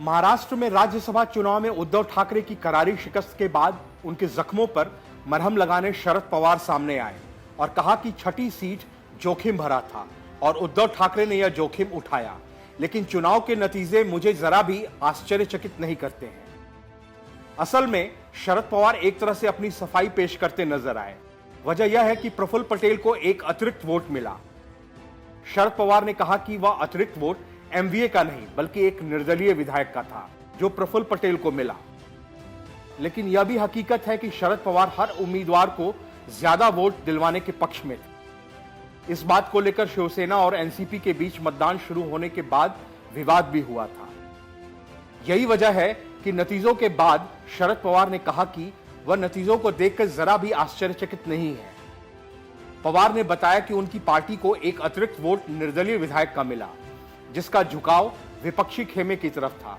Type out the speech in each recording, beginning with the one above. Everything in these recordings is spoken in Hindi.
महाराष्ट्र में राज्यसभा चुनाव में उद्धव ठाकरे की करारी शिकस्त के बाद उनके जख्मों पर मरहम लगाने शरद पवार सामने आए और कहा कि छठी सीट जोखिम भरा था और उद्धव ठाकरे ने यह जोखिम उठाया, लेकिन चुनाव के नतीजे मुझे जरा भी आश्चर्यचकित नहीं करते हैं। असल में शरद पवार एक तरह से अपनी सफाई पेश करते नजर आए। वजह यह है कि प्रफुल्ल पटेल को एक अतिरिक्त वोट मिला। शरद पवार ने कहा कि वह अतिरिक्त वोट एमवीए का नहीं बल्कि एक निर्दलीय विधायक का था जो प्रफुल्ल पटेल को मिला। लेकिन यह भी हकीकत है कि शरद पवार हर उम्मीदवार को ज्यादा वोट दिलवाने के पक्ष में थे। इस बात को लेकर शिवसेना और एनसीपी के बीच मतदान शुरू होने के बाद विवाद भी हुआ था। यही वजह है कि नतीजों के बाद शरद पवार ने कहा कि वह नतीजों को देखकर जरा भी आश्चर्यचकित नहीं है। पवार ने बताया कि उनकी पार्टी को एक अतिरिक्त वोट निर्दलीय विधायक का मिला, जिसका झुकाव विपक्षी खेमे की तरफ था।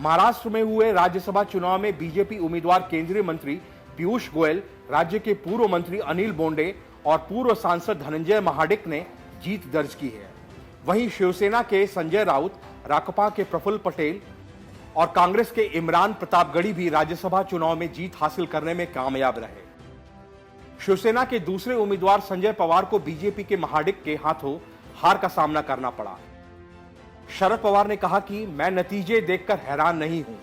महाराष्ट्र में हुए राज्यसभा चुनाव में बीजेपी उम्मीदवार केंद्रीय मंत्री पीयूष गोयल, राज्य के पूर्व मंत्री अनिल बोंडे और पूर्व सांसद धनंजय महाडिक ने जीत दर्ज की है। वहीं शिवसेना के संजय राउत, राकपा के प्रफुल्ल पटेल और कांग्रेस के इमरान प्रतापगढ़ी भी राज्यसभा चुनाव में जीत हासिल करने में कामयाब रहे। शिवसेना के दूसरे उम्मीदवार संजय पवार को बीजेपी के महाडिक के हाथों हार का सामना करना पड़ा। शरद पवार ने कहा कि मैं नतीजे देखकर हैरान नहीं हूं।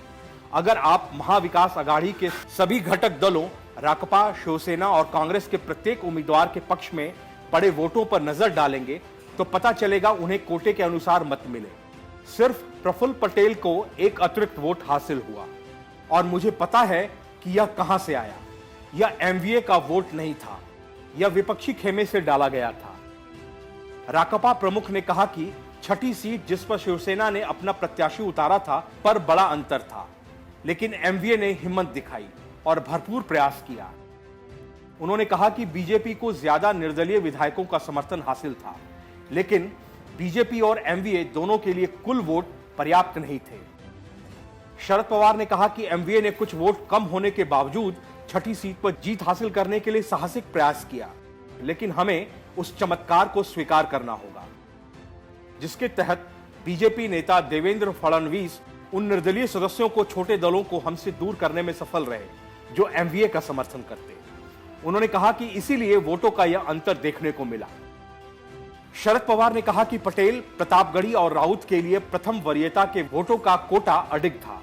अगर आप महाविकास अघाड़ी के सभी घटक दलों राकपा, शिवसेना और कांग्रेस के प्रत्येक उम्मीदवार के पक्ष में पड़े वोटों पर नजर डालेंगे तो पता चलेगा उन्हें कोटे के अनुसार मत मिले। सिर्फ प्रफुल्ल पटेल को एक अतिरिक्त वोट हासिल हुआ और मुझे पता है कि यह कहां से आया। यह एमवीए का वोट नहीं था, यह विपक्षी खेमे से डाला गया था। राकपा प्रमुख ने कहा कि छठी सीट जिस पर शिवसेना ने अपना प्रत्याशी उतारा था पर बड़ा अंतर था, लेकिन एमवीए ने हिम्मत दिखाई और भरपूर प्रयास किया। उन्होंने कहा कि बीजेपी को ज्यादा निर्दलीय विधायकों का समर्थन हासिल था, लेकिन बीजेपी और एमवीए दोनों के लिए कुल वोट पर्याप्त नहीं थे। शरद पवार ने कहा कि एमवीए ने कुछ वोट कम होने के बावजूद छठी सीट पर जीत हासिल करने के लिए साहसिक प्रयास किया, लेकिन हमें उस चमत्कार को स्वीकार करना होगा जिसके तहत बीजेपी नेता देवेंद्र फडणवीस उन निर्दलीय सदस्यों को, छोटे दलों को हमसे दूर करने में सफल रहे जो एमवीए का समर्थन करते। उन्होंने कहा कि इसीलिए वोटों का यह अंतर देखने को मिला। शरद पवार ने कहा कि पटेल, प्रतापगढ़ी और राउत के लिए प्रथम वरीयता के वोटों का कोटा अडिग था।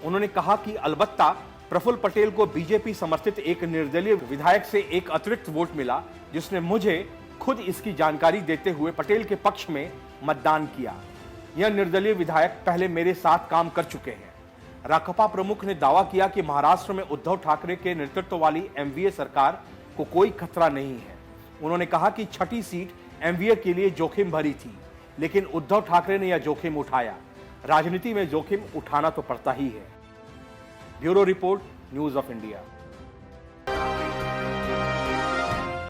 उन्होंने कहा कि अलबत्ता प्रफुल्ल पटेल को बीजेपी समर्थित एक निर्दलीय विधायक से एक अतिरिक्त वोट मिला, जिसने मुझे खुद इसकी जानकारी देते हुए पटेल के पक्ष में मतदान किया। यह निर्दलीय विधायक पहले मेरे साथ काम कर चुके हैं। राकपा प्रमुख ने दावा किया कि महाराष्ट्र में उद्धव ठाकरे के नेतृत्व वाली एमवीए सरकार को कोई खतरा नहीं है। उन्होंने कहा कि छठी सीट एमवीए के लिए जोखिम भरी थी, लेकिन उद्धव ठाकरे ने यह जोखिम उठाया। राजनीति में जोखिम उठाना तो पड़ता ही है। Bureau report, news of India.